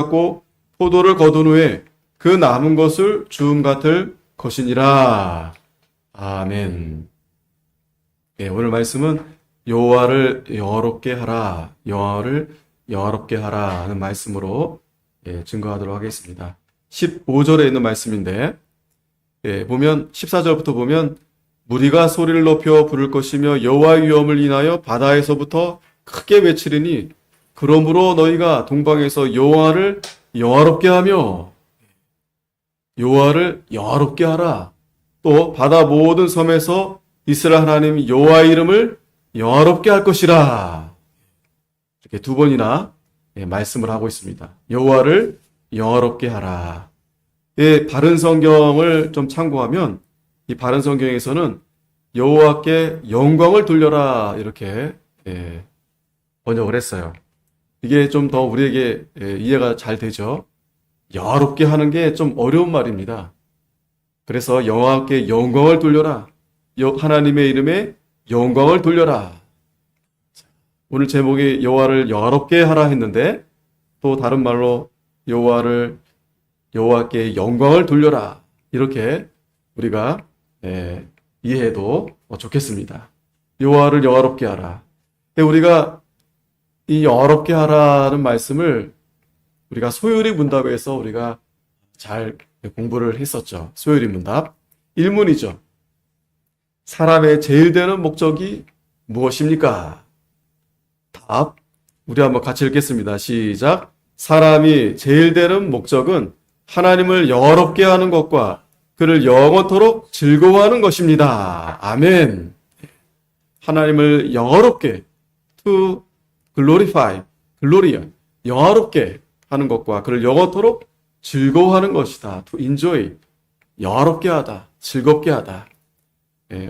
갖고 포도를 거둔 후에 그 남은 것을 주음 같을 것이니라. 아멘. 네, 오늘 말씀은 여호와를 영화롭게 하라, 여호와를 영화롭게 하라 하는 말씀으로 증거하도록 하겠습니다. 15절에 있는 말씀인데 보면 14절부터 보면 무리가 소리를 높여 부를 것이며 여호와의 위엄을 인하여 바다에서부터 크게 외치리니 그러므로 너희가 동방에서 여호와를 영화롭게 하며 여호와를 영화롭게 하라. 또 바다 모든 섬에서 이스라엘 하나님 여호와의 이름을 영화롭게 할 것이라. 이렇게 두 번이나 말씀을 하고 있습니다. 여호와를 영화롭게 하라. 바른 성경을 좀 참고하면 이 바른 성경에서는 여호와께 영광을 돌려라 이렇게 번역을 했어요. 이게 좀 더 우리에게 이해가 잘 되죠. 영화롭게 하는 게 좀 어려운 말입니다. 그래서 여호와께 영광을 돌려라. 하나님의 이름에 영광을 돌려라. 오늘 제목이 여호와를 영화롭게 하라 했는데 또 다른 말로 여호와께 영광을 돌려라. 이렇게 우리가 이해해도 좋겠습니다. 여호와를 영화롭게 하라. 우리가 이 영화롭게 하라는 말씀을 우리가 소요리 문답에서 우리가 잘 공부를 했었죠. 소요리 문답. 1문이죠. 사람의 제일 되는 목적이 무엇입니까? 답. 우리 한번 같이 읽겠습니다. 시작. 사람이 제일 되는 목적은 하나님을 영화롭게 하는 것과 그를 영원토록 즐거워하는 것입니다. 아멘. 하나님을 영화롭게 to glorify, glory, 영화롭게 하는 것과 그를 영원토록 즐거워하는 것이다. to enjoy, 영화롭게 하다, 즐겁게 하다.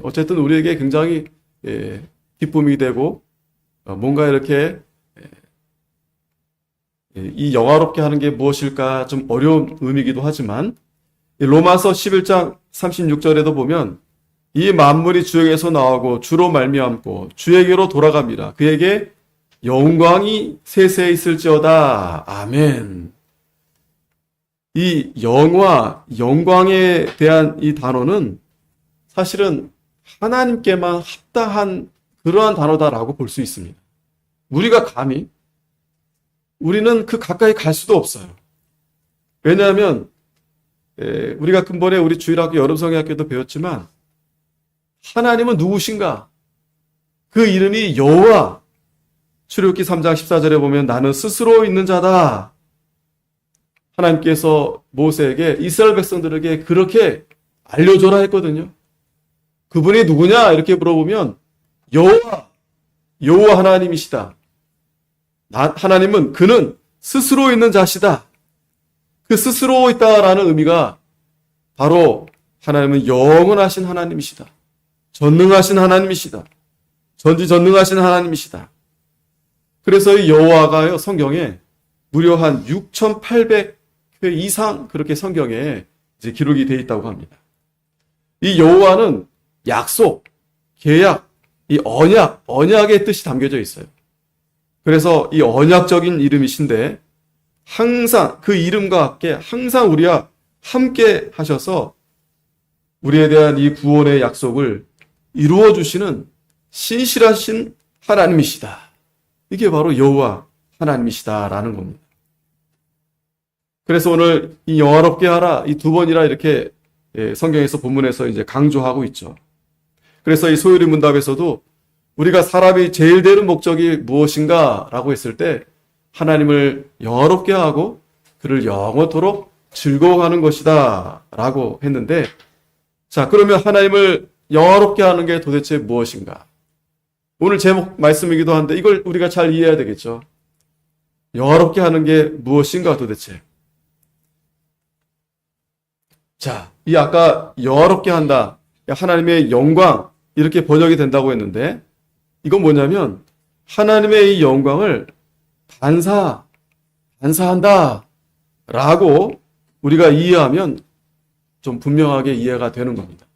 어쨌든 우리에게 굉장히 기쁨이 되고 뭔가 이렇게 이 영화롭게 하는 게 무엇일까 좀 어려운 의미이기도 하지만 로마서 11장 36절에도 보면 이 만물이 주에게서 나오고 주로 말미암고 주에게로 돌아갑니다. 그에게 영광이 세세에 있을지어다. 아멘. 이 영광에 대한 이 단어는 사실은 하나님께만 합당한 그러한 단어다라고 볼 수 있습니다. 우리가 감히 우리는 그 가까이 갈 수도 없어요. 왜냐하면 우리가 근본에 우리 주일학교 여름성경학교도 배웠지만 하나님은 누구신가? 그 이름이 여호와. 출애굽기 3장 14절에 보면 나는 스스로 있는 자다. 하나님께서 모세에게 이스라엘 백성들에게 그렇게 알려줘라 했거든요. 그분이 누구냐? 이렇게 물어보면 여호와 하나님이시다. 하나님은 그는 스스로 있는 자시다. 그 스스로 있다라는 의미가 바로 하나님은 영원하신 하나님이시다. 전능하신 하나님이시다. 전지전능하신 하나님이시다. 그래서 이 여호와가요 성경에 무려 한 6,800회 이상 그렇게 성경에 이제 기록이 되어 있다고 합니다. 이 여호와는 약속, 계약, 이 언약의 뜻이 담겨져 있어요. 그래서 이 언약적인 이름이신데 항상 그 이름과 함께 항상 우리와 함께 하셔서 우리에 대한 이 구원의 약속을 이루어 주시는 신실하신 하나님이시다. 이게 바로 여호와 하나님이시다라는 겁니다. 그래서 오늘 이 영화롭게 하라 이 두 번이라 이렇게 성경에서 본문에서 이제 강조하고 있죠. 그래서 이 소요리 문답에서도 우리가 사람이 제일 되는 목적이 무엇인가 라고 했을 때 하나님을 영화롭게 하고 그를 영원토록 즐거워하는 것이다 라고 했는데 자 그러면 하나님을 영화롭게 하는 게 도대체 무엇인가? 오늘 제목 말씀이기도 한데 이걸 우리가 잘 이해해야 되겠죠. 영화롭게 하는 게 무엇인가 도대체? 자, 이 아까 영화롭게 한다. 하나님의 영광 이렇게 번역이 된다고 했는데 이건 뭐냐면 하나님의 이 영광을 반사한다 라고 우리가 이해하면 좀 분명하게 이해가 되는 겁니다.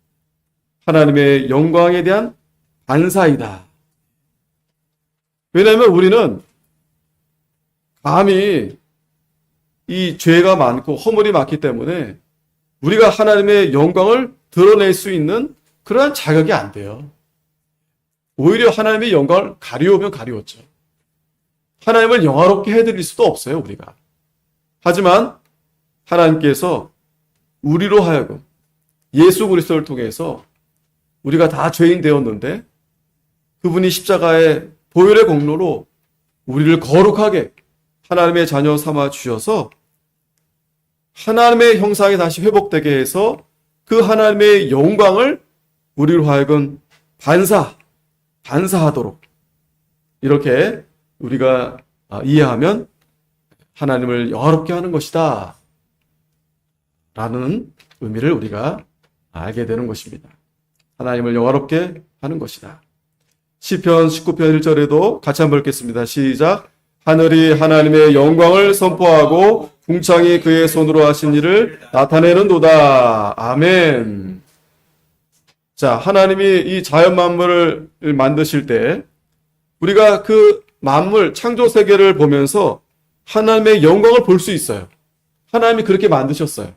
하나님의 영광에 대한 반사이다. 왜냐하면 우리는 감히 이 죄가 많고 허물이 많기 때문에 우리가 하나님의 영광을 드러낼 수 있는 그러한 자격이 안 돼요. 오히려 하나님의 영광을 가리우면 가리웠죠. 하나님을 영화롭게 해드릴 수도 없어요, 우리가. 하지만 하나님께서 우리로 하여금 예수 그리스도를 통해서 우리가 다 죄인 되었는데 그분이 십자가의 보혈의 공로로 우리를 거룩하게 하나님의 자녀 삼아 주셔서 하나님의 형상이 다시 회복되게 해서 그 하나님의 영광을 우리로 하여금 반사하도록 이렇게 우리가 이해하면 하나님을 영화롭게 하는 것이다 라는 의미를 우리가 알게 되는 것입니다. 하나님을 영화롭게 하는 것이다. 시편 19편 1절에도 같이 한번 읽겠습니다. 시작. 하늘이 하나님의 영광을 선포하고 궁창이 그의 손으로 하신 일을 나타내는도다. 아멘. 자, 하나님이 이 자연 만물을 만드실 때 우리가 그 만물 창조 세계를 보면서 하나님의 영광을 볼 수 있어요. 하나님이 그렇게 만드셨어요.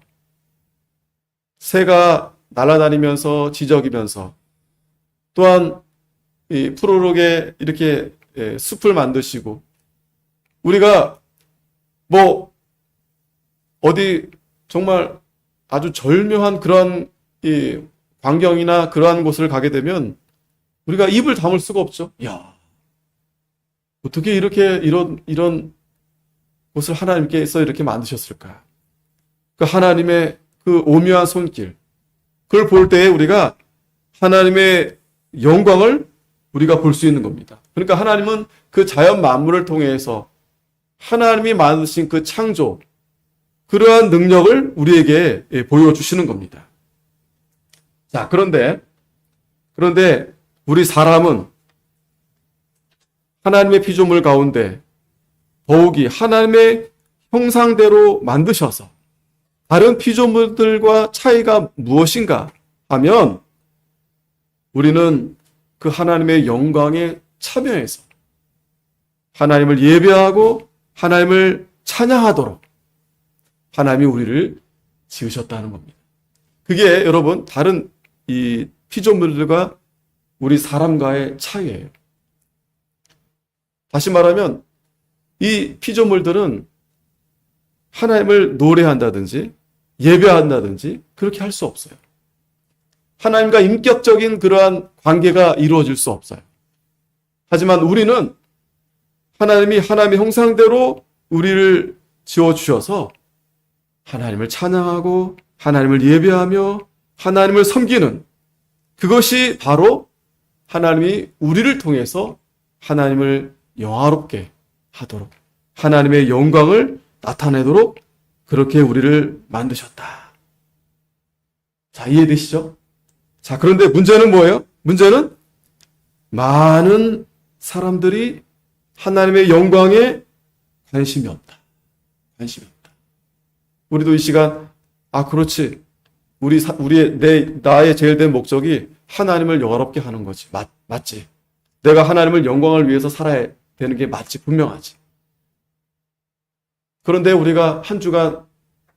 새가 날아다니면서 지저귀면서 또한 이 푸르르게 이렇게 숲을 만드시고 우리가 뭐 어디 정말 아주 절묘한 그런 이 광경이나 그러한 곳을 가게 되면 우리가 입을 다물 수가 없죠. 야, 어떻게 이렇게 이런 곳을 하나님께서 이렇게 만드셨을까? 그 하나님의 그 오묘한 손길, 그걸 볼 때에 우리가 하나님의 영광을 우리가 볼 수 있는 겁니다. 그러니까 하나님은 그 자연 만물을 통해서 하나님이 만드신 그 창조, 그러한 능력을 우리에게 보여주시는 겁니다. 자, 그런데 우리 사람은 하나님의 피조물 가운데 더욱이 하나님의 형상대로 만드셔서 다른 피조물들과 차이가 무엇인가 하면 우리는 그 하나님의 영광에 참여해서 하나님을 예배하고 하나님을 찬양하도록 하나님이 우리를 지으셨다는 겁니다. 그게 여러분 다른 이 피조물들과 우리 사람과의 차이예요. 다시 말하면 이 피조물들은 하나님을 노래한다든지 예배한다든지 그렇게 할 수 없어요. 하나님과 인격적인 그러한 관계가 이루어질 수 없어요. 하지만 우리는 하나님이 하나님의 형상대로 우리를 지어주셔서 하나님을 찬양하고 하나님을 예배하며 하나님을 섬기는 그것이 바로 하나님이 우리를 통해서 하나님을 영화롭게 하도록 하나님의 영광을 나타내도록 그렇게 우리를 만드셨다. 자, 이해되시죠? 자, 그런데 문제는 뭐예요? 문제는 많은 사람들이 하나님의 영광에 관심이 없다. 관심이 없다. 우리도 이 시간 그렇지. 나의 제일 된 목적이 하나님을 영화롭게 하는 거지. 맞지. 내가 하나님을 영광을 위해서 살아야 되는 게 맞지. 분명하지. 그런데 우리가 한 주간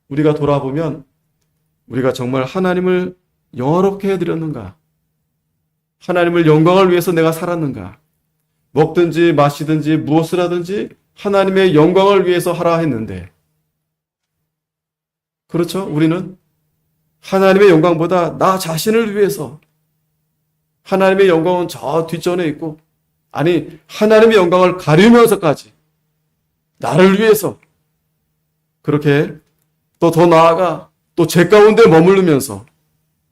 우리가 돌아보면 우리가 정말 하나님을 영화롭게 해드렸는가? 하나님을 영광을 위해서 내가 살았는가? 먹든지 마시든지 무엇을 하든지 하나님의 영광을 위해서 하라 했는데 그렇죠? 우리는 하나님의 영광보다 나 자신을 위해서 하나님의 영광은 저 뒷전에 있고 하나님의 영광을 가리면서까지 나를 위해서 그렇게 또 더 나아가 또 제 가운데 머무르면서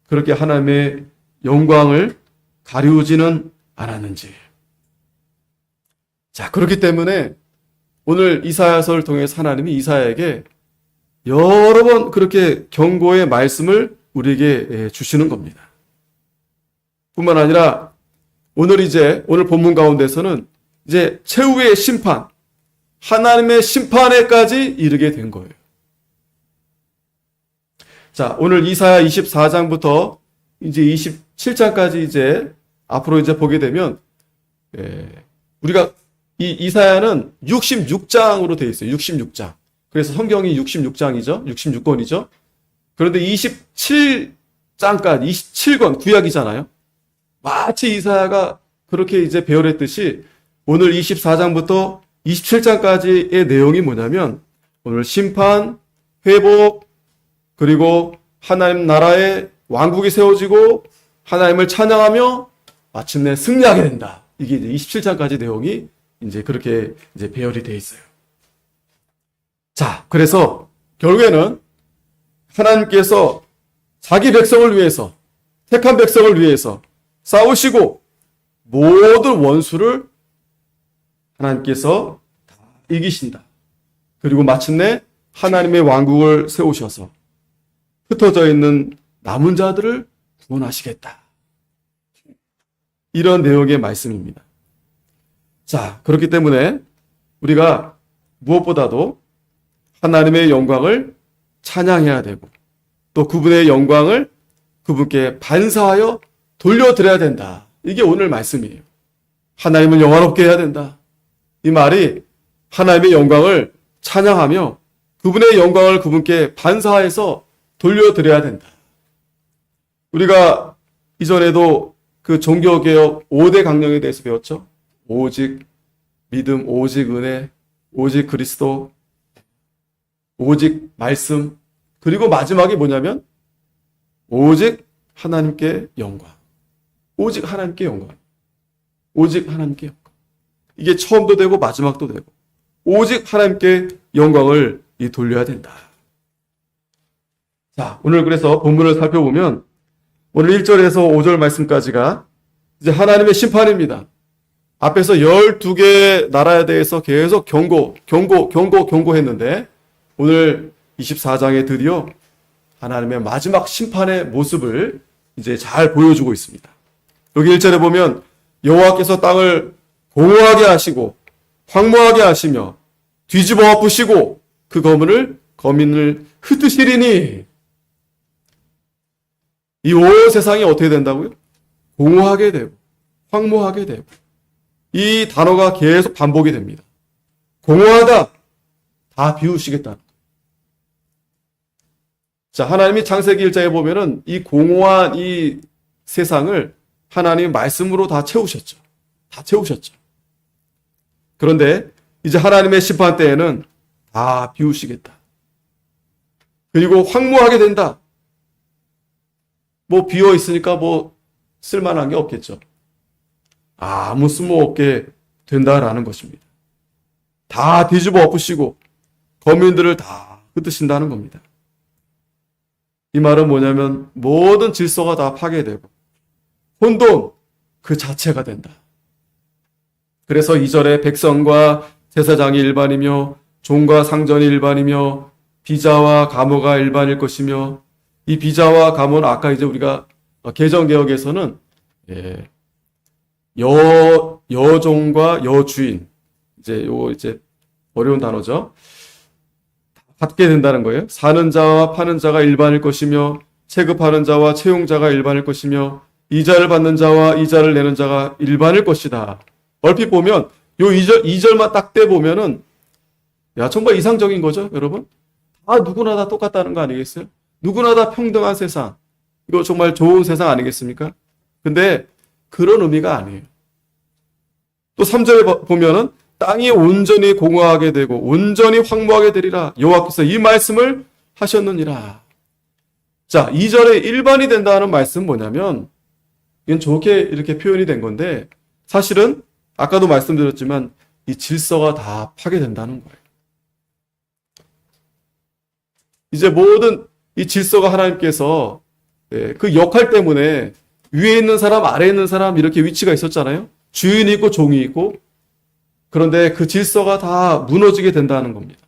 그렇게 하나님의 영광을 가리우지는 않았는지. 자, 그렇기 때문에 오늘 이사야서를 통해서 하나님이 이사야에게 여러 번 그렇게 경고의 말씀을 우리에게 주시는 겁니다. 뿐만 아니라 오늘 본문 가운데서는 이제 최후의 심판, 하나님의 심판에까지 이르게 된 거예요. 자, 오늘 이사야 24장부터 이제 27장까지 이제 앞으로 이제 보게 되면 우리가 이 이사야는 66장으로 되어 있어요. 66장. 그래서 성경이 66장이죠. 66권이죠. 그런데 27장까지 27권 구약이잖아요. 마치 이사야가 그렇게 이제 배열했듯이 오늘 24장부터 27장까지의 내용이 뭐냐면 오늘 심판, 회복, 그리고 하나님 나라의 왕국이 세워지고 하나님을 찬양하며 마침내 승리하게 된다. 이게 이제 27장까지 내용이 이제 그렇게 이제 배열이 되어 있어요. 자, 그래서 결국에는 하나님께서 자기 백성을 위해서, 택한 백성을 위해서 싸우시고 모든 원수를 하나님께서 다 이기신다. 그리고 마침내 하나님의 왕국을 세우셔서 흩어져 있는 남은 자들을 구원하시겠다. 이런 내용의 말씀입니다. 자, 그렇기 때문에 우리가 무엇보다도 하나님의 영광을 찬양해야 되고 또 그분의 영광을 그분께 반사하여 돌려드려야 된다. 이게 오늘 말씀이에요. 하나님을 영화롭게 해야 된다. 이 말이 하나님의 영광을 찬양하며 그분의 영광을 그분께 반사해서 돌려드려야 된다. 우리가 이전에도 그 종교개혁 5대 강령에 대해서 배웠죠. 오직 믿음, 오직 은혜, 오직 그리스도, 오직 말씀, 그리고 마지막이 뭐냐면 오직 하나님께 영광. 오직 하나님께 영광. 오직 하나님께 영광. 이게 처음도 되고 마지막도 되고 오직 하나님께 영광을 돌려야 된다. 자, 오늘 그래서 본문을 살펴보면 오늘 1절에서 5절 말씀까지가 이제 하나님의 심판입니다. 앞에서 12개의 나라에 대해서 계속 경고했는데 오늘 24장에 드디어 하나님의 마지막 심판의 모습을 이제 잘 보여주고 있습니다. 여기 1절에 보면 여호와께서 땅을 공허하게 하시고 황무하게 하시며 뒤집어 엎으시고 그 거민을 흩으시리니 이 온 세상이 어떻게 된다고요? 공허하게 되고 황무하게 되고 이 단어가 계속 반복이 됩니다. 공허하다, 다 비우시겠다. 자, 하나님이 창세기 1장에 보면은 이 공허한 이 세상을 하나님이 말씀으로 다 채우셨죠. 다 채우셨죠. 그런데 이제 하나님의 심판 때에는 다 비우시겠다. 그리고 황무하게 된다. 뭐 비어 있으니까 뭐 쓸만한 게 없겠죠. 아무 쓸모없게 된다라는 것입니다. 다 뒤집어 엎으시고 거민들을 다 흩으신다는 겁니다. 이 말은 뭐냐면 모든 질서가 다 파괴되고 혼돈 그 자체가 된다. 그래서 2절에 백성과 제사장이 일반이며 종과 상전이 일반이며 비자와 감호가 일반일 것이며 이 비자와 감호는 아까 이제 우리가 개정개혁에서는 여종과 여주인 이제 어려운 단어죠. 받게 된다는 거예요. 사는 자와 파는 자가 일반일 것이며 체급하는 자와 채용자가 일반일 것이며 이자를 받는 자와 이자를 내는 자가 일반일 것이다. 얼핏 보면 요 2절만 딱 떼보면은 야 정말 이상적인 거죠, 여러분? 누구나 다 똑같다는 거 아니겠어요? 누구나 다 평등한 세상. 이거 정말 좋은 세상 아니겠습니까? 근데 그런 의미가 아니에요. 또 3절에 보면은 땅이 온전히 공허하게 되고 온전히 황무하게 되리라. 여호와께서 이 말씀을 하셨느니라. 자, 2절에 일반이 된다는 말씀은 뭐냐면 이건 좋게 이렇게 표현이 된 건데 사실은 아까도 말씀드렸지만 이 질서가 다 파괴된다는 거예요. 이제 모든 이 질서가 하나님께서 그 역할 때문에 위에 있는 사람, 아래에 있는 사람 이렇게 위치가 있었잖아요. 주인이 있고 종이 있고 그런데 그 질서가 다 무너지게 된다는 겁니다.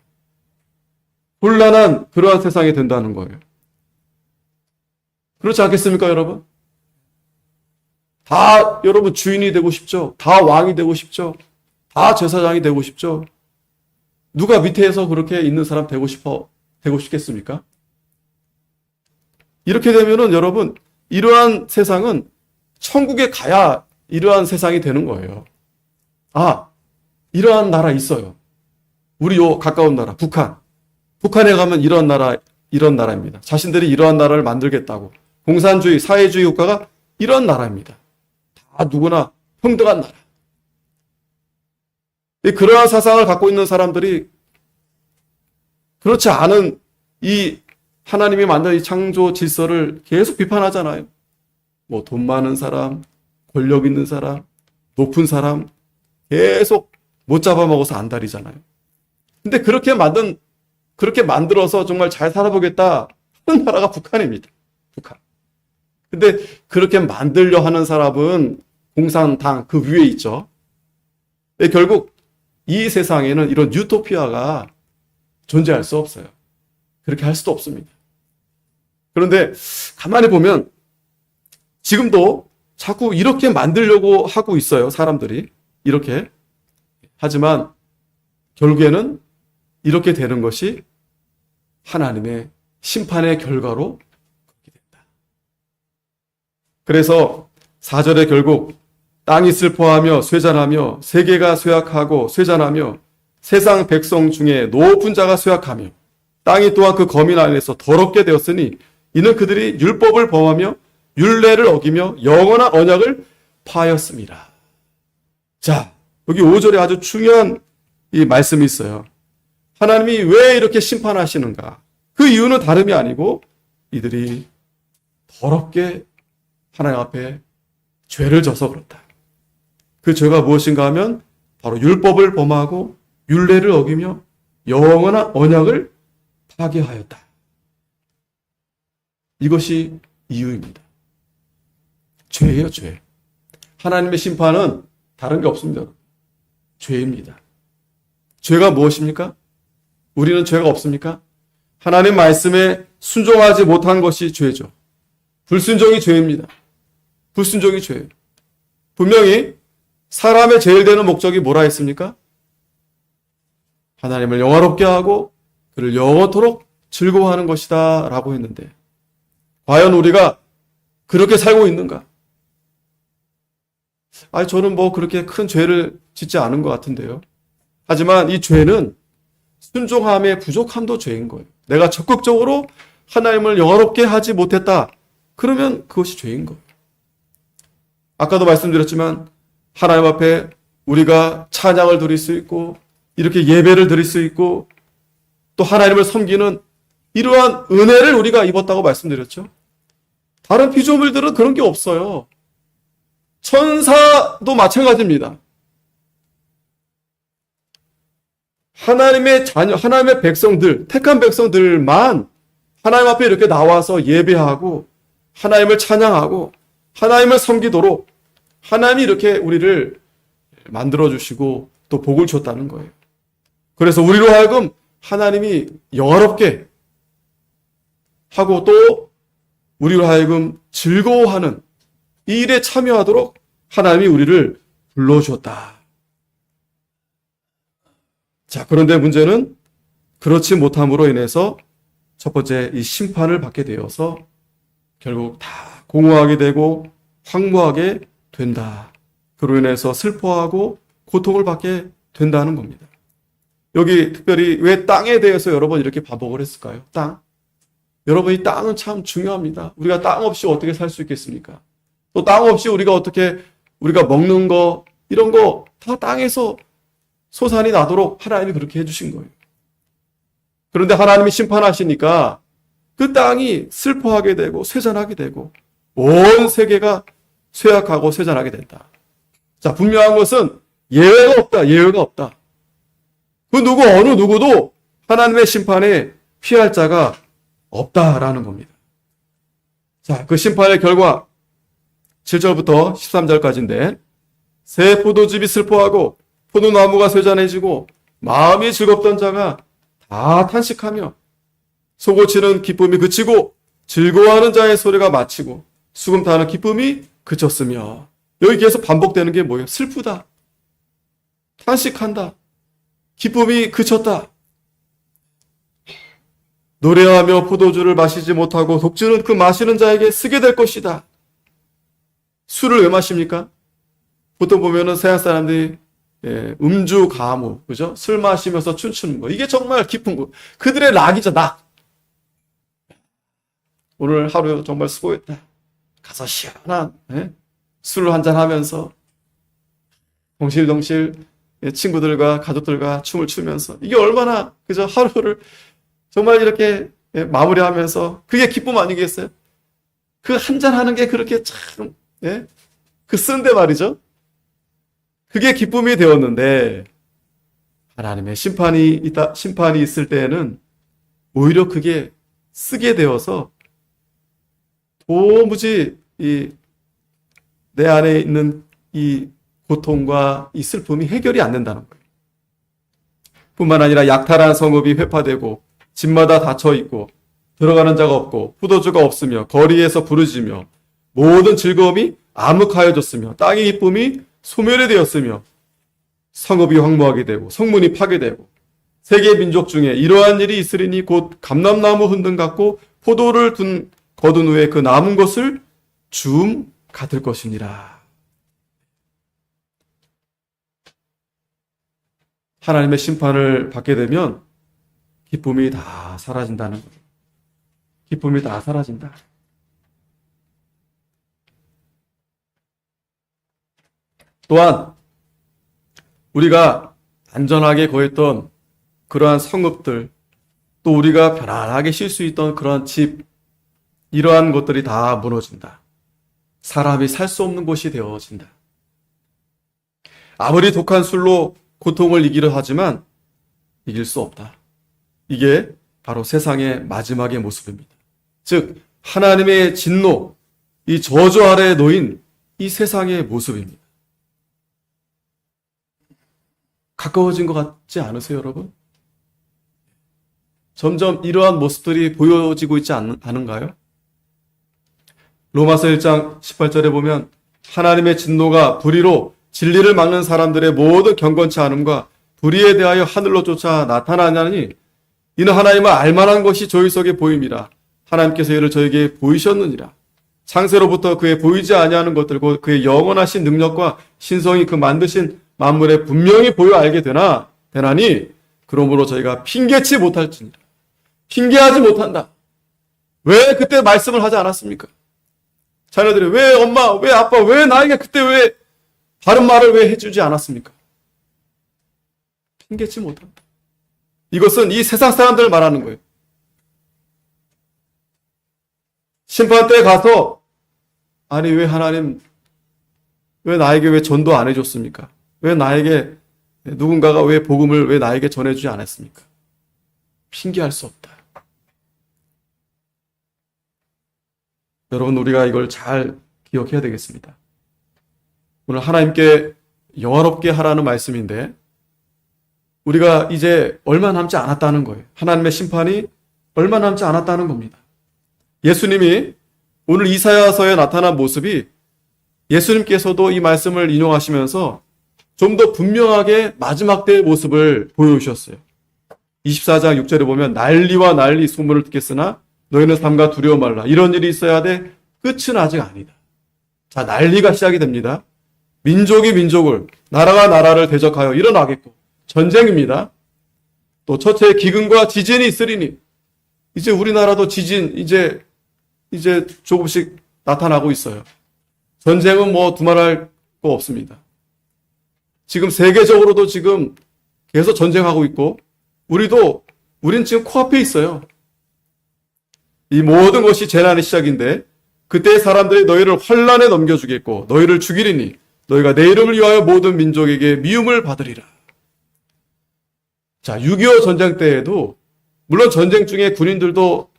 혼란한 그러한 세상이 된다는 거예요. 그렇지 않겠습니까, 여러분? 다 여러분 주인이 되고 싶죠? 다 왕이 되고 싶죠? 다 제사장이 되고 싶죠? 누가 밑에서 그렇게 있는 사람 되고 싶겠습니까? 이렇게 되면은 여러분, 이러한 세상은 천국에 가야 이러한 세상이 되는 거예요. 이러한 나라 있어요. 우리 요 가까운 나라, 북한. 북한에 가면 이런 나라입니다. 자신들이 이러한 나라를 만들겠다고. 공산주의, 사회주의 국가가 이런 나라입니다. 다 누구나 평등한 나라. 그러한 사상을 갖고 있는 사람들이 그렇지 않은 이 하나님이 만든 이 창조 질서를 계속 비판하잖아요. 뭐 돈 많은 사람, 권력 있는 사람, 높은 사람 계속 못 잡아먹어서 안달이잖아요. 근데 그렇게 만들어서 정말 잘 살아보겠다 하는 나라가 북한입니다. 북한. 근데 그렇게 만들려 하는 사람은 공산당 그 위에 있죠. 결국 이 세상에는 이런 유토피아가 존재할 수 없어요. 그렇게 할 수도 없습니다. 그런데 가만히 보면 지금도 자꾸 이렇게 만들려고 하고 있어요. 사람들이. 이렇게. 하지만 결국에는 이렇게 되는 것이 하나님의 심판의 결과로 그렇게 된다. 그래서 4절에 결국 땅이 슬퍼하며 쇠잔하며 세계가 쇠약하고 쇠잔하며 세상 백성 중에 높은 자가 쇠약하며 땅이 또한 그 거민 안에서 더럽게 되었으니 이는 그들이 율법을 범하며 율례를 어기며 영원한 언약을 파하였습니다. 자, 여기 5절에 아주 중요한 이 말씀이 있어요. 하나님이 왜 이렇게 심판하시는가? 그 이유는 다름이 아니고 이들이 더럽게 하나님 앞에 죄를 져서 그렇다. 그 죄가 무엇인가 하면 바로 율법을 범하고 율례를 어기며 영원한 언약을 파괴하였다. 이것이 이유입니다. 죄예요, 죄. 하나님의 심판은 다른 게 없습니다. 죄입니다. 죄가 무엇입니까? 우리는 죄가 없습니까? 하나님 말씀에 순종하지 못한 것이 죄죠. 불순종이 죄입니다. 불순종이 죄예요. 분명히 사람의 제일 되는 목적이 뭐라 했습니까? 하나님을 영화롭게 하고 그를 영원토록 즐거워하는 것이다 라고 했는데 과연 우리가 그렇게 살고 있는가? 저는 뭐 그렇게 큰 죄를 짓지 않은 것 같은데요. 하지만 이 죄는 순종함의 부족함도 죄인 거예요. 내가 적극적으로 하나님을 영화롭게 하지 못했다. 그러면 그것이 죄인 거예요. 아까도 말씀드렸지만 하나님 앞에 우리가 찬양을 드릴 수 있고 이렇게 예배를 드릴 수 있고 또 하나님을 섬기는 이러한 은혜를 우리가 입었다고 말씀드렸죠. 다른 피조물들은 그런 게 없어요. 천사도 마찬가지입니다. 하나님의 자녀, 하나님의 백성들, 택한 백성들만 하나님 앞에 이렇게 나와서 예배하고 하나님을 찬양하고 하나님을 섬기도록 하나님이 이렇게 우리를 만들어주시고 또 복을 줬다는 거예요. 그래서 우리로 하여금 하나님이 영화롭게 하고 또 우리로 하여금 즐거워하는 이 일에 참여하도록 하나님이 우리를 불러주었다. 자, 그런데 문제는 그렇지 못함으로 인해서 첫 번째 이 심판을 받게 되어서 결국 다 공허하게 되고 황무하게 된다. 그로 인해서 슬퍼하고 고통을 받게 된다는 겁니다. 여기 특별히 왜 땅에 대해서 여러 번 이렇게 반복을 했을까요? 땅. 여러분, 이 땅은 참 중요합니다. 우리가 땅 없이 어떻게 살 수 있겠습니까? 또 땅 없이 우리가 먹는 거, 이런 거 다 땅에서 소산이 나도록 하나님이 그렇게 해주신 거예요. 그런데 하나님이 심판하시니까 그 땅이 슬퍼하게 되고 쇠잔하게 되고 온 세계가 쇠약하고 쇠잔하게 된다. 자, 분명한 것은 예외가 없다. 예외가 없다. 어느 누구도 하나님의 심판에 피할 자가 없다라는 겁니다. 자, 그 심판의 결과 7절부터 13절까지인데 새 포도즙이 슬퍼하고 포도나무가 쇠잔해지고 마음이 즐겁던 자가 다 탄식하며 소고치는 기쁨이 그치고 즐거워하는 자의 소리가 마치고 수금 타는 기쁨이 그쳤으며 여기 계속 반복되는 게 뭐예요? 슬프다. 탄식한다. 기쁨이 그쳤다. 노래하며 포도주를 마시지 못하고 독주는 그 마시는 자에게 쓰게 될 것이다. 술을 왜 마십니까? 보통 보면은 서양 사람들이 음주 가무, 그죠? 술 마시면서 춤추는 거. 이게 정말 기쁜 거. 그들의 낙이죠, 낙. 오늘 하루 정말 수고했다. 가서 시원한 술 한잔 하면서 덩실덩실 친구들과 가족들과 춤을 추면서 이게 얼마나 그저 하루를 정말 이렇게 마무리하면서 그게 기쁨 아니겠어요? 그 한잔 하는 게 그렇게 참 그 쓴데 말이죠. 그게 기쁨이 되었는데 하나님의 심판이 있을 때에는 오히려 그게 쓰게 되어서 도무지 내 안에 있는 이 고통과 이 슬픔이 해결이 안 된다는 거예요. 뿐만 아니라 약탈한 성읍이 회파되고 집마다 닫혀 있고 들어가는 자가 없고 포도주가 없으며 거리에서 부르짖으며 모든 즐거움이 암흑하여졌으며 땅의 기쁨이 소멸이 되었으며 성읍이 황무하게 되고 성문이 파괴되고 세계 민족 중에 이러한 일이 있으리니 곧 감람나무 흔든 같고 포도를 거둔 후에 그 남은 것을 주움 같을 것이니라. 하나님의 심판을 받게 되면 기쁨이 다 사라진다는 거예요. 기쁨이 다 사라진다. 또한 우리가 안전하게 거했던 그러한 성읍들, 또 우리가 편안하게 쉴 수 있던 그러한 집, 이러한 것들이 다 무너진다. 사람이 살 수 없는 곳이 되어진다. 아무리 독한 술로 고통을 이기려 하지만 이길 수 없다. 이게 바로 세상의 마지막의 모습입니다. 즉 하나님의 진노, 이 저주 아래에 놓인 이 세상의 모습입니다. 가까워진 것 같지 않으세요, 여러분? 점점 이러한 모습들이 보여지고 있지 않은가요? 로마서 1장 18절에 보면 하나님의 진노가 불의로 진리를 막는 사람들의 모든 경건치 않음과 불의에 대하여 하늘로 쫓아 나타나냐니 이는 하나님을 알만한 것이 저희 속에 보임이라. 하나님께서 이를 저에게 보이셨느니라. 창세로부터 그의 보이지 아니하는 것들 곧 그의 영원하신 능력과 신성이 그 만드신 만물에 분명히 보여 알게 되나니 그러므로 저희가 핑계치 못할지니라. 핑계하지 못한다. 왜 그때 말씀을 하지 않았습니까? 자녀들이 왜 엄마, 왜 아빠, 왜 나에게 그때 왜 바른 말을 왜 해주지 않았습니까? 핑계치 못한다. 이것은 이 세상 사람들을 말하는 거예요. 심판 때 가서 아니 왜 하나님 왜 나에게 왜 전도 안 해줬습니까? 왜 나에게 누군가가 왜 복음을 왜 나에게 전해주지 않았습니까? 핑계할 수 없다. 여러분 우리가 이걸 잘 기억해야 되겠습니다. 오늘 하나님께 영화롭게 하라는 말씀인데 우리가 이제 얼마 남지 않았다는 거예요. 하나님의 심판이 얼마 남지 않았다는 겁니다. 예수님이 오늘 이사야서에 나타난 모습이 예수님께서도 이 말씀을 인용하시면서 좀 더 분명하게 마지막 때의 모습을 보여주셨어요. 24장 6절에 보면 난리와 난리 소문을 듣겠으나 너희는 삼가 두려워 말라. 이런 일이 있어야 돼. 끝은 아직 아니다. 자, 난리가 시작이 됩니다. 민족이 민족을, 나라가 나라를 대적하여 일어나겠고 전쟁입니다. 또 첫째 기근과 지진이 있으리니 이제 우리나라도 지진 이제 조금씩 나타나고 있어요. 전쟁은 뭐 두말할 거 없습니다. 지금 세계적으로도 지금 계속 전쟁하고 있고 우린 지금 코앞에 있어요. 이 모든 것이 재난의 시작인데 그때 사람들이 너희를 환란에 넘겨주겠고 너희를 죽이리니 너희가 내 이름을 위하여 모든 민족에게 미움을 받으리라. 자, 6.25 전쟁 때에도 물론 전쟁 중에 군인들도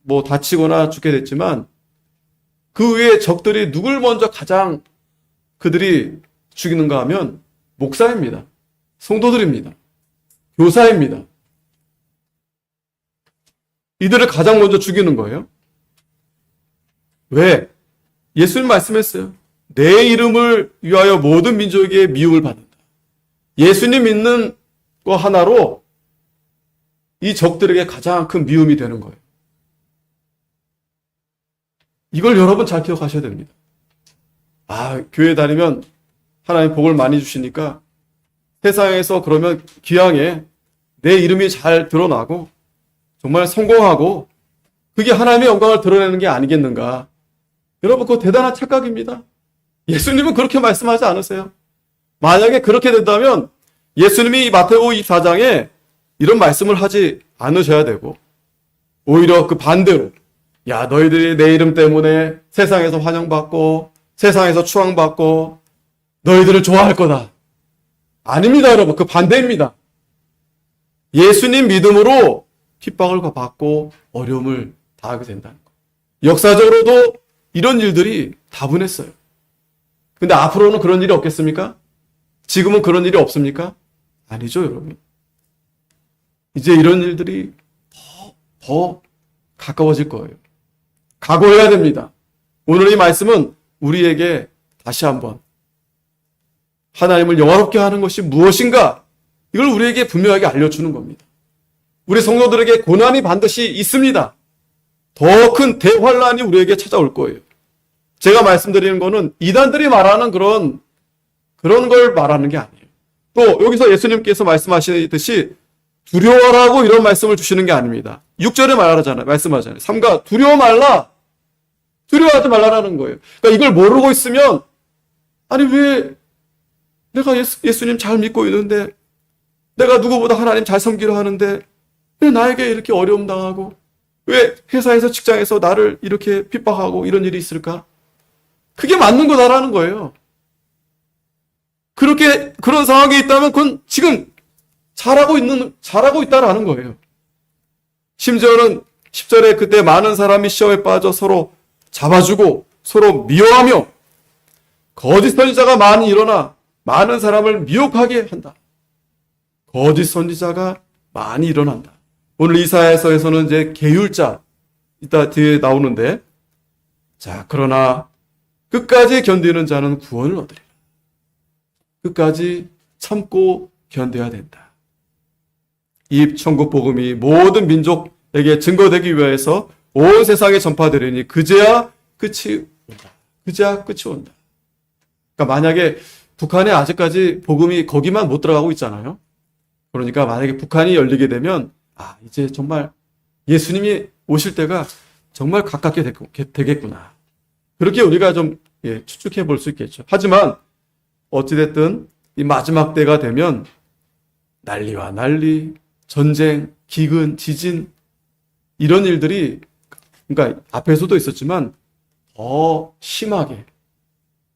뭐 다치거나 죽게 됐지만 그 외에 적들이 누굴 먼저 가장 그들이 죽이는가 하면 목사입니다. 성도들입니다. 교사입니다. 이들을 가장 먼저 죽이는 거예요. 왜? 예수님 말씀했어요. 내 이름을 위하여 모든 민족에게 미움을 받는다. 예수님 믿는 거 하나로 이 적들에게 가장 큰 미움이 되는 거예요. 이걸 여러분 잘 기억하셔야 됩니다. 교회 다니면 하나님 복을 많이 주시니까 세상에서 그러면 기왕에 내 이름이 잘 드러나고 정말 성공하고 그게 하나님의 영광을 드러내는 게 아니겠는가. 여러분, 그거 대단한 착각입니다. 예수님은 그렇게 말씀하지 않으세요. 만약에 그렇게 된다면 예수님이 마태복음 24장에 이런 말씀을 하지 않으셔야 되고 오히려 그 반대로 야, 너희들이 내 이름 때문에 세상에서 환영받고 세상에서 추앙받고 너희들을 좋아할 거다. 아닙니다, 여러분. 그 반대입니다. 예수님 믿음으로 핍박을 받고 어려움을 당하게 된다는 거. 역사적으로도 이런 일들이 다분했어요. 근데 앞으로는 그런 일이 없겠습니까? 지금은 그런 일이 없습니까? 아니죠, 여러분. 이제 이런 일들이 더 가까워질 거예요. 각오해야 됩니다. 오늘 이 말씀은 우리에게 다시 한번 하나님을 영화롭게 하는 것이 무엇인가? 이걸 우리에게 분명하게 알려주는 겁니다. 우리 성도들에게 고난이 반드시 있습니다. 더 큰 대환란이 우리에게 찾아올 거예요. 제가 말씀드리는 거는 이단들이 말하는 그런 걸 말하는 게 아니에요. 또 여기서 예수님께서 말씀하시듯이 두려워라고 이런 말씀을 주시는 게 아닙니다. 6절에 말씀하잖아요. 삼가 두려워 말라. 두려워하지 말라라는 거예요. 그러니까 이걸 모르고 있으면 아니 왜 내가 예수님 잘 믿고 있는데 내가 누구보다 하나님 잘 섬기려 하는데 왜 나에게 이렇게 어려움 당하고 왜 회사에서 직장에서 나를 이렇게 핍박하고 이런 일이 있을까? 그게 맞는 거다라는 거예요. 그런 상황이 있다면 그건 지금 잘하고 있다라는 거예요. 심지어는 10절에 그때 많은 사람이 시험에 빠져 서로 잡아주고 서로 미워하며 거짓 선지자가 많이 일어나 많은 사람을 미혹하게 한다. 거짓 선지자가 많이 일어난다. 오늘 이사야서에서는 이제 계율자 이따 뒤에 나오는데 자 그러나 끝까지 견디는 자는 구원을 얻으리라. 끝까지 참고 견뎌야 된다. 이 천국 복음이 모든 민족에게 증거되기 위해서 온 세상에 전파되리니 그제야 끝이 온다. 그제야 끝이 온다. 그러니까 만약에 북한에 아직까지 복음이 거기만 못 들어가고 있잖아요. 그러니까 만약에 북한이 열리게 되면 이제 정말 예수님이 오실 때가 정말 가깝게 되겠구나. 그렇게 우리가 좀 추측해 볼 수 있겠죠. 하지만 어찌됐든 이 마지막 때가 되면 난리와 난리, 전쟁, 기근, 지진 이런 일들이 그러니까 앞에서도 있었지만 더 심하게,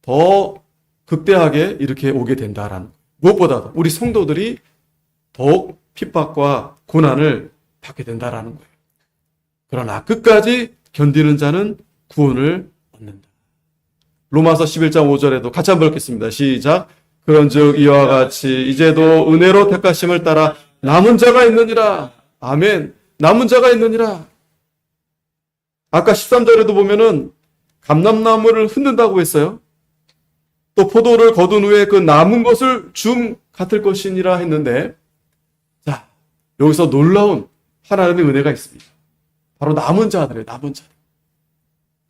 더 극대하게 이렇게 오게 된다라는 무엇보다도 우리 성도들이 더욱 핍박과 고난을 받게 된다라는 거예요. 그러나 끝까지 견디는 자는 구원을 얻는다. 로마서 11장 5절에도 같이 한번 읽겠습니다. 시작. 그런즉 이와 같이 이제도 은혜로 택하심을 따라 남은 자가 있느니라. 아멘. 남은 자가 있느니라. 아까 13절에도 보면은 감람나무를 흔든다고 했어요. 또 포도를 거둔 후에 그 남은 것을 줌 같을 것이니라 했는데 자, 여기서 놀라운 하나님의 은혜가 있습니다. 바로 남은 자들이에요. 남은 자들.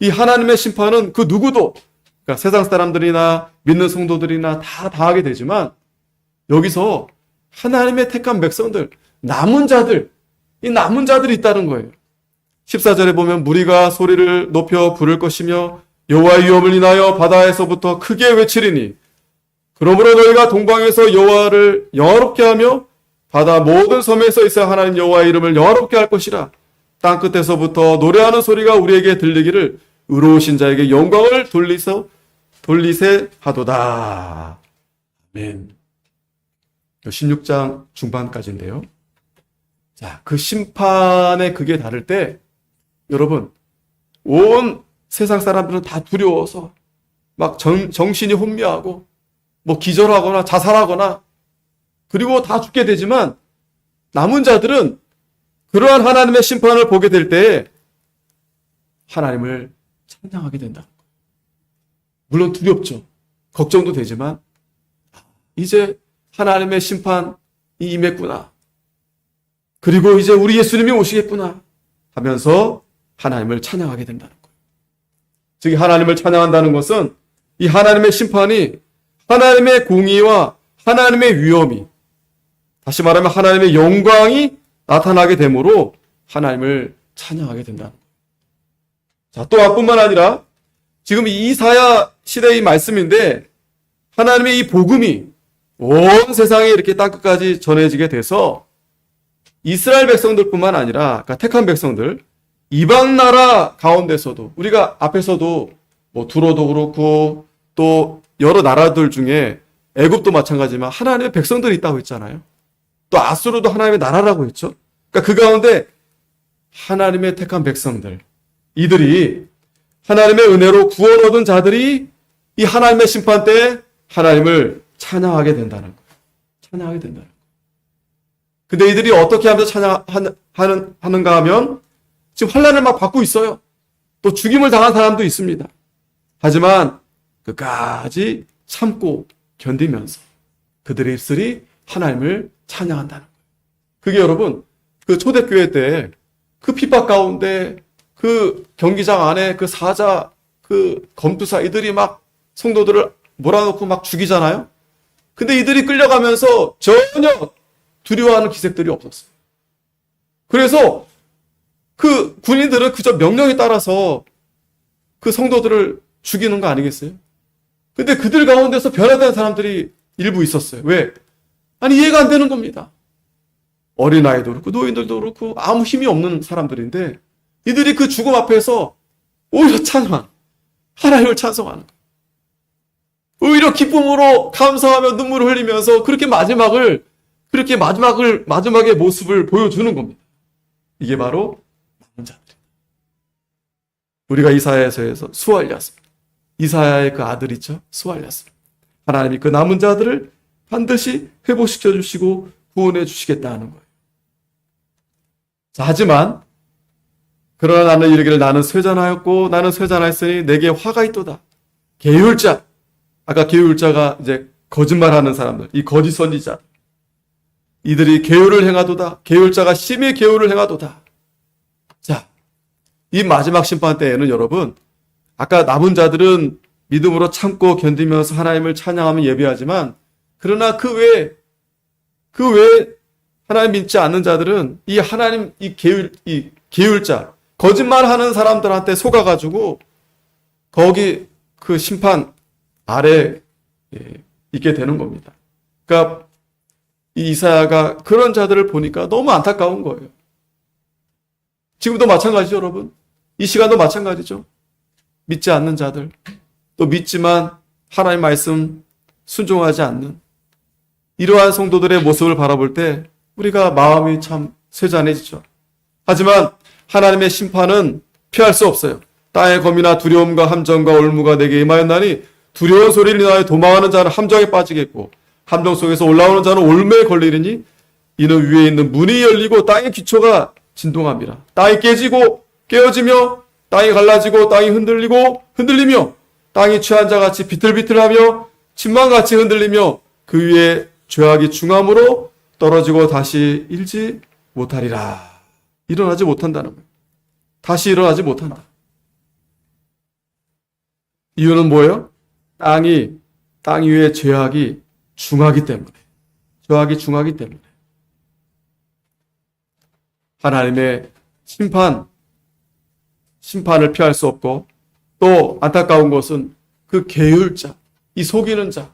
이 하나님의 심판은 그 누구도 그러니까 세상 사람들이나 믿는 성도들이나 다 당하게 되지만 여기서 하나님의 택한 백성들, 남은 자들, 이 남은 자들이 있다는 거예요. 14절에 보면 무리가 소리를 높여 부를 것이며 여호와의 위엄을 인하여 바다에서부터 크게 외치리니 그러므로 너희가 동방에서 여호와를 영화롭게 하며 바다 모든 섬에서 있어 하나님 여호와의 이름을 영화롭게 할 것이라. 땅 끝에서부터 노래하는 소리가 우리에게 들리기를 의로우신 자에게 영광을 돌리세 하도다. 아멘. 16장 중반까지인데요. 자, 그 심판의 극에 다를 때 여러분 온 세상 사람들은 다 두려워서 막 정신이 혼미하고 뭐 기절하거나 자살하거나 그리고 다 죽게 되지만 남은 자들은 그러한 하나님의 심판을 보게 될 때에 하나님을 찬양하게 된다. 물론 두렵죠. 걱정도 되지만 이제 하나님의 심판이 임했구나. 그리고 이제 우리 예수님이 오시겠구나 하면서 하나님을 찬양하게 된다는 거예요. 즉 하나님을 찬양한다는 것은 이 하나님의 심판이 하나님의 공의와 하나님의 위엄이, 다시 말하면 하나님의 영광이 나타나게 되므로 하나님을 찬양하게 된다는 거예요. 자, 또한 뿐만 아니라 지금 이 이사야 시대의 말씀인데 하나님의 이 복음이 온 세상에 이렇게 땅끝까지 전해지게 돼서 이스라엘 백성들뿐만 아니라, 그러니까 택한 백성들, 이방 나라 가운데서도, 우리가 앞에서도 뭐 두로도 그렇고 또 여러 나라들 중에 애굽도 마찬가지지만 하나님의 백성들이 있다고 했잖아요. 또 아수르도 하나님의 나라라고 했죠. 그러니까 그 가운데 하나님의 택한 백성들, 이들이 하나님의 은혜로 구원 얻은 자들이 이 하나님의 심판 때 하나님을 찬양하게 된다는 거예요. 찬양하게 된다는 거예요. 근데 이들이 어떻게 하면서 찬양하는가 하면 지금 환난을 막 받고 있어요. 또 죽임을 당한 사람도 있습니다. 하지만 끝까지 참고 견디면서 그들의 입술이 하나님을 찬양한다는 거예요. 그게 여러분, 그 초대교회 때 그 핍박 가운데 그 경기장 안에 그 사자, 그 검투사 이들이 막 성도들을 몰아놓고 막 죽이잖아요. 근데 이들이 끌려가면서 전혀 두려워하는 기색들이 없었어요. 그래서 그 군인들은 그저 명령에 따라서 그 성도들을 죽이는 거 아니겠어요? 근데 그들 가운데서 변화된 사람들이 일부 있었어요. 왜? 아니, 이해가 안 되는 겁니다. 어린아이도 그렇고 노인들도 그렇고 아무 힘이 없는 사람들인데 이들이 그 죽음 앞에서 오히려 찬양, 하나님을 찬송하는 거예요. 오히려 기쁨으로 감사하며 눈물을 흘리면서 그렇게 마지막의 모습을 보여주는 겁니다. 이게 바로 남은 자들입니다. 우리가 이사야서에서 수알렸습니다. 이사야의 그 아들 있죠? 수알렸습니다. 하나님이 그 남은 자들을 반드시 회복시켜 주시고 구원해 주시겠다는 거예요. 자, 하지만 그러나 나는 이르기를 나는 쇠잔하였고 나는 쇠잔하였으니 내게 화가 있도다. 계율자, 아까 계율자가 이제 거짓말하는 사람들, 이 거짓 선지자, 이들이 계율을 행하도다. 계율자가 심히 계율을 행하도다. 자, 이 마지막 심판 때에는 여러분, 아까 남은 자들은 믿음으로 참고 견디면서 하나님을 찬양하며 예배하지만, 그러나 그 외에 하나님 믿지 않는 자들은 이 하나님, 이 계율자, 거짓말하는 사람들한테 속아가지고 거기 그 심판 아래 있게 되는 겁니다. 그러니까 이 이사야가 그런 자들을 보니까 너무 안타까운 거예요. 지금도 마찬가지죠, 여러분. 이 시간도 마찬가지죠. 믿지 않는 자들, 또 믿지만 하나님 말씀 순종하지 않는 이러한 성도들의 모습을 바라볼 때 우리가 마음이 참 쇠잔해지죠. 하지만 하나님의 심판은 피할 수 없어요. 땅의 검이나 두려움과 함정과 올무가 내게 임하였나니 두려운 소리를 인하여 도망하는 자는 함정에 빠지겠고 함정 속에서 올라오는 자는 올무에 걸리리니 이는 위에 있는 문이 열리고 땅의 기초가 진동합니다. 땅이 깨지고 깨어지며 땅이 갈라지고 땅이 흔들리며 땅이 취한 자같이 비틀비틀하며 침망같이 흔들리며 그 위에 죄악이 중함으로 떨어지고 다시 일지 못하리라. 일어나지 못한다는 거예요. 다시 일어나지 못한다. 이유는 뭐예요? 땅 위에 죄악이 중하기 때문에. 죄악이 중하기 때문에. 하나님의 심판을 피할 수 없고 또 안타까운 것은 그 계율자, 이 속이는 자,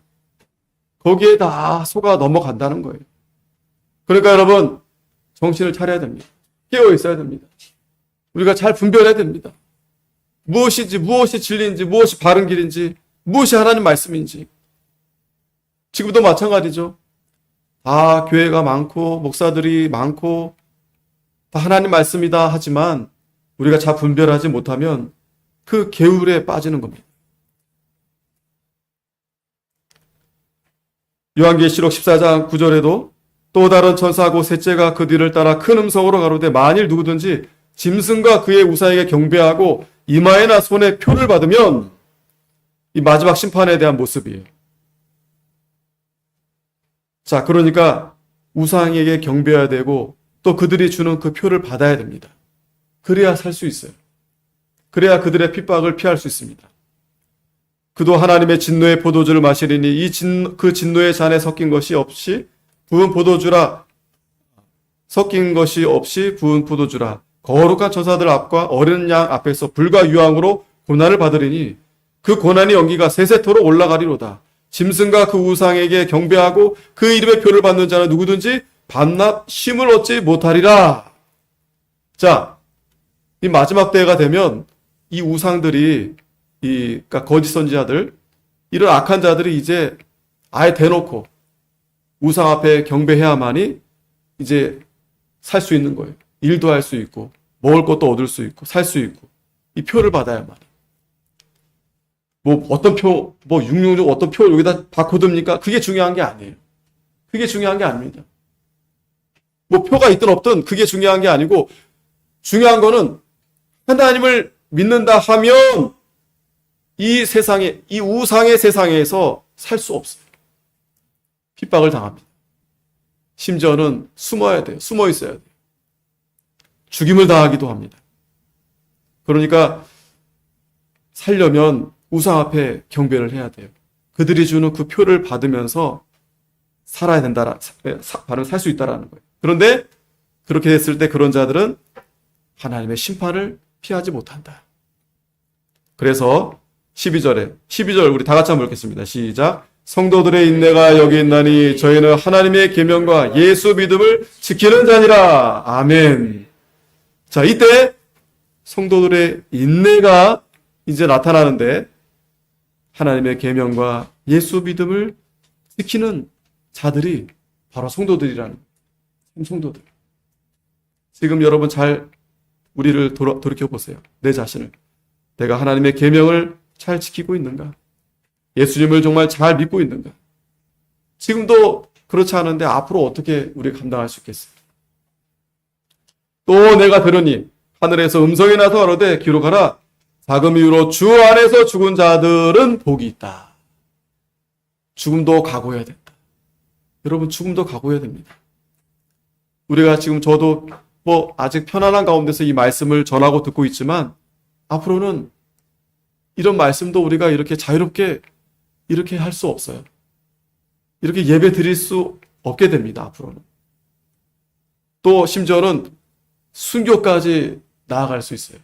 거기에 다 속아 넘어간다는 거예요. 그러니까 여러분, 정신을 차려야 됩니다. 깨어 있어야 됩니다. 우리가 잘 분별해야 됩니다. 무엇이 진리인지, 무엇이 바른 길인지, 무엇이 하나님 말씀인지. 지금도 마찬가지죠. 다 교회가 많고 목사들이 많고 다 하나님 말씀이다 하지만 우리가 잘 분별하지 못하면 그 계율에 빠지는 겁니다. 요한계시록 14장 9절에도 또 다른 천사하고 셋째가 그 뒤를 따라 큰 음성으로 가로되 만일 누구든지 짐승과 그의 우사에게 경배하고 이마에나 손에 표를 받으면 이 마지막 심판에 대한 모습이에요. 자, 그러니까 우상에게 경배해야 되고 또 그들이 주는 그 표를 받아야 됩니다. 그래야 살 수 있어요. 그래야 그들의 핍박을 피할 수 있습니다. 그도 하나님의 진노의 포도주를 마시리니 그 진노의 잔에 섞인 것이 없이 부은 포도주라 섞인 것이 없이 부은 포도주라 거룩한 천사들 앞과 어린 양 앞에서 불과 유황으로 고난을 받으리니 그 고난의 연기가 세세토록 올라가리로다. 짐승과 그 우상에게 경배하고 그 이름의 표를 받는 자는 누구든지 밤낮 쉼을 얻지 못하리라. 자, 이 마지막 때가 되면 이 우상들이 그러니까 거짓 선지자들, 이런 악한 자들이 이제 아예 대놓고 우상 앞에 경배해야만이 이제 살 수 있는 거예요. 일도 할 수 있고, 먹을 것도 얻을 수 있고, 살 수 있고, 이 표를 받아야만. 뭐 어떤 표, 뭐 666 어떤 표 여기다 바코드입니까? 그게 중요한 게 아니에요. 그게 중요한 게 아닙니다. 뭐 표가 있든 없든 그게 중요한 게 아니고, 중요한 거는 하나님을 믿는다 하면 이 세상에, 이 우상의 세상에서 살 수 없어요. 핍박을 당합니다. 심지어는 숨어야 돼요. 숨어 있어야 돼요. 죽임을 당하기도 합니다. 그러니까 살려면 우상 앞에 경배를 해야 돼요. 그들이 주는 그 표를 받으면서 살아야 된다, 바로 살 수 있다라는 거예요. 그런데 그렇게 됐을 때 그런 자들은 하나님의 심판을 피하지 못한다. 그래서 12절 우리 다 같이 한번 읽겠습니다. 시작. 성도들의 인내가 여기 있나니 저희는 하나님의 계명과 예수 믿음을 지키는 자니라. 아멘. 자, 이때 성도들의 인내가 이제 나타나는데 하나님의 계명과 예수 믿음을 지키는 자들이 바로 성도들이라는 성도들. 지금 여러분 잘 우리를 돌이켜 보세요. 내 자신을. 내가 하나님의 계명을 잘 지키고 있는가? 예수님을 정말 잘 믿고 있는가? 지금도 그렇지 않은데 앞으로 어떻게 우리가 감당할 수 있겠어요? 또 내가 들으니 하늘에서 음성이 나서 가로되 기록하라. 자금 이후로 주 안에서 죽은 자들은 복이 있다. 죽음도 각오해야 된다. 여러분 죽음도 각오해야 됩니다. 우리가 지금 저도 뭐 아직 편안한 가운데서 이 말씀을 전하고 듣고 있지만 앞으로는 이런 말씀도 우리가 이렇게 자유롭게 이렇게 할 수 없어요. 이렇게 예배 드릴 수 없게 됩니다. 앞으로는. 또 심지어는 순교까지 나아갈 수 있어요.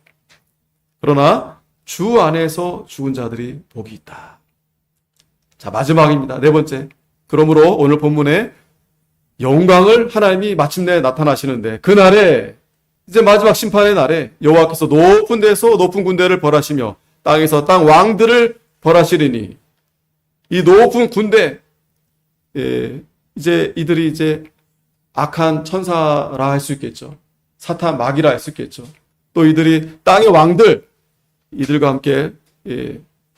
그러나 주 안에서 죽은 자들이 복이 있다. 자, 마지막입니다. 네 번째. 그러므로 오늘 본문에 영광을 하나님이 마침내 나타나시는데 그날에 이제 마지막 심판의 날에 여호와께서 높은 데서 높은 군대를 벌하시며 땅에서 땅 왕들을 벌하시리니 이 높은 군대 이제 이들이 이제 악한 천사라 할 수 있겠죠. 사탄 마귀라 할 수 있겠죠. 또 이들이 땅의 왕들 이들과 함께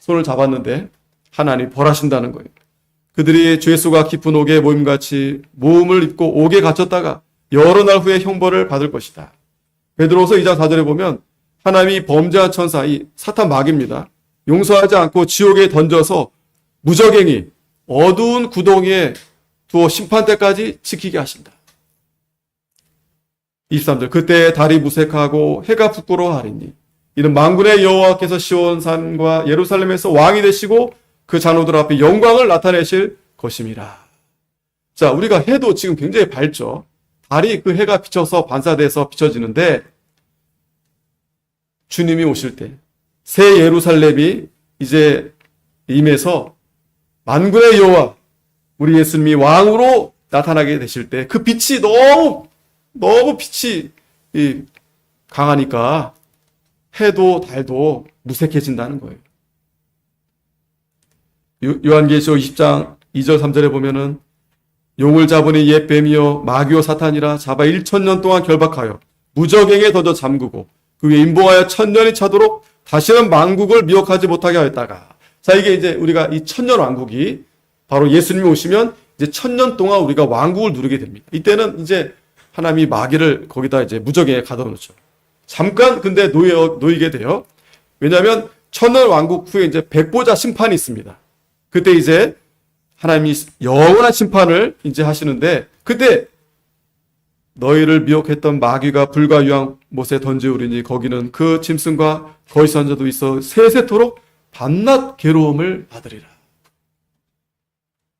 손을 잡았는데 하나님이 벌하신다는 거예요. 그들이 죄수가 깊은 옥에 모임같이 모음을 입고 옥에 갇혔다가 여러 날 후에 형벌을 받을 것이다. 베드로서 2장 4절에 보면 하나님이 범죄한 천사, 이 사탄 마귀입니다. 용서하지 않고 지옥에 던져서 무적행이 어두운 구덩이에 두어 심판 때까지 지키게 하신다. 23절 그때 달이 무색하고 해가 부끄러워하리니 이는 만군의 여호와께서 시온산과 예루살렘에서 왕이 되시고 그 장로들 앞에 영광을 나타내실 것임이라. 자, 우리가 해도 지금 굉장히 밝죠. 달이 그 해가 비쳐서 반사돼서 비춰지는데 주님이 오실 때 새 예루살렘이 이제 임해서 만군의 여호와 우리 예수님이 왕으로 나타나게 되실 때 그 빛이 너무 빛이 강하니까 해도 달도 무색해진다는 거예요. 요한계시록 20장 2절 3절에 보면은 용을 잡으니 옛 뱀이요 마귀요 사탄이라 잡아 1000년 동안 결박하여 무적행에 던져 잠그고 그 위에 임봉하여 1000년이 차도록 다시는 만국을 미혹하지 못하게 하였다가. 자, 이게 이제 우리가 이 1000년 왕국이 바로 예수님이 오시면 이제 1000년 동안 우리가 왕국을 누리게 됩니다. 이때는 이제 하나님이 마귀를 거기다 이제 무적행에 가둬놓죠. 잠깐 근데 놓이게 돼요. 왜냐하면 1000년 왕국 후에 이제 백보자 심판이 있습니다. 그때 이제 하나님이 영원한 심판을 이제 하시는데 그때 너희를 미혹했던 마귀가 불과 유황 못에 던지우리니 거기는 그 짐승과 거짓 선자도 있어 세세토록 밤낮 괴로움을 받으리라.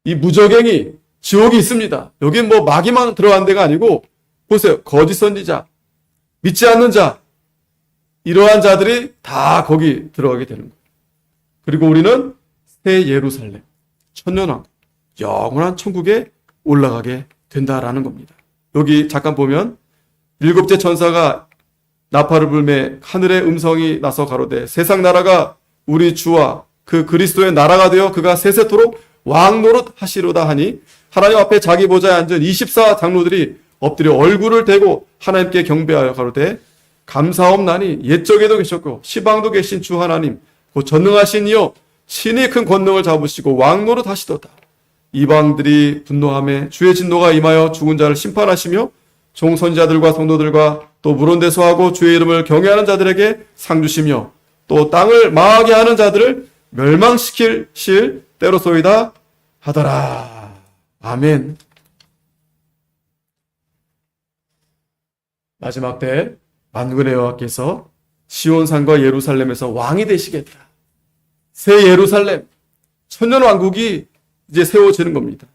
이 무적행이 지옥이 있습니다. 여기 뭐 마귀만 들어간 데가 아니고 보세요. 거짓 선지자, 믿지 않는 자, 이러한 자들이 다 거기 들어가게 되는 거예요. 그리고 우리는 새 예루살렘, 천년왕국, 영원한 천국에 올라가게 된다라는 겁니다. 여기 잠깐 보면 일곱째 천사가 나팔을 불매 하늘의 음성이 나서 가로되 세상 나라가 우리 주와 그 그리스도의 나라가 되어 그가 세세토록 왕노릇 하시로다 하니 하나님 앞에 자기 보좌에 앉은 24 장로들이 엎드려 얼굴을 대고 하나님께 경배하여 가로되 감사옵나니 옛적에도 계셨고 시방도 계신 주 하나님 곧 전능하신 이여 친히 큰 권능을 잡으시고 왕노릇 하시도다. 이방들이 분노하며 주의 진노가 임하여 죽은 자를 심판하시며 종선지자들과 성도들과 또 물온대소하고 주의 이름을 경외하는 자들에게 상 주시며 또 땅을 망하게 하는 자들을 멸망시킬 때로소이다 하더라. 아멘. 마지막 때 만군의 여호와께서 시온산과 예루살렘에서 왕이 되시겠다. 새 예루살렘, 천년왕국이 이제 세워지는 겁니다.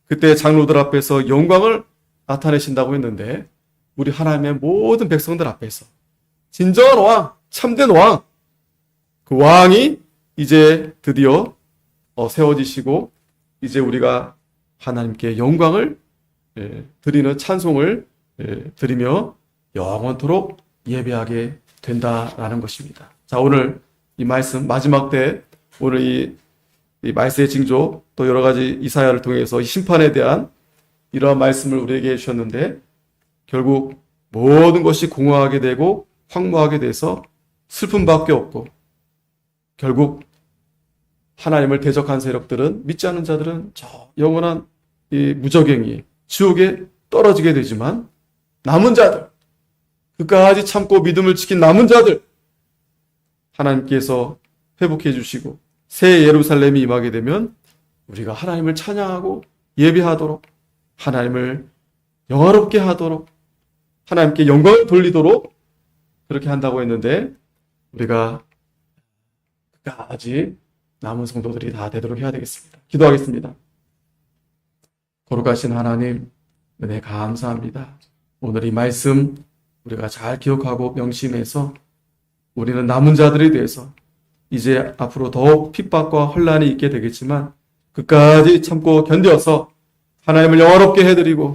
그때 장로들 앞에서 영광을 나타내신다고 했는데 우리 하나님의 모든 백성들 앞에서 진정한 왕, 참된 왕, 그 왕이 이제 드디어 세워지시고 이제 우리가 하나님께 영광을 드리는 찬송을 드리며 영원토록 예배하게 된다라는 것입니다. 자, 오늘 이 말씀 마지막 때 오늘 이 말세의 징조 또 여러 가지 이사야를 통해서 이 심판에 대한 이러한 말씀을 우리에게 해주셨는데 결국 모든 것이 공허하게 되고 황무하게 돼서 슬픔밖에 없고 결국 하나님을 대적한 세력들은 믿지 않는 자들은 저 영원한 이 무적행이 지옥에 떨어지게 되지만 남은 자들 끝까지 참고 믿음을 지킨 남은 자들 하나님께서 회복해 주시고 새 예루살렘이 임하게 되면 우리가 하나님을 찬양하고 예배하도록 하나님을 영화롭게 하도록 하나님께 영광을 돌리도록 그렇게 한다고 했는데 우리가 끝까지 남은 성도들이 다 되도록 해야 되겠습니다. 기도하겠습니다. 거룩하신 하나님 은혜 감사합니다. 오늘 이 말씀 우리가 잘 기억하고 명심해서 우리는 남은 자들이 돼서 이제 앞으로 더욱 핍박과 혼란이 있게 되겠지만 끝까지 참고 견뎌서 하나님을 영화롭게 해드리고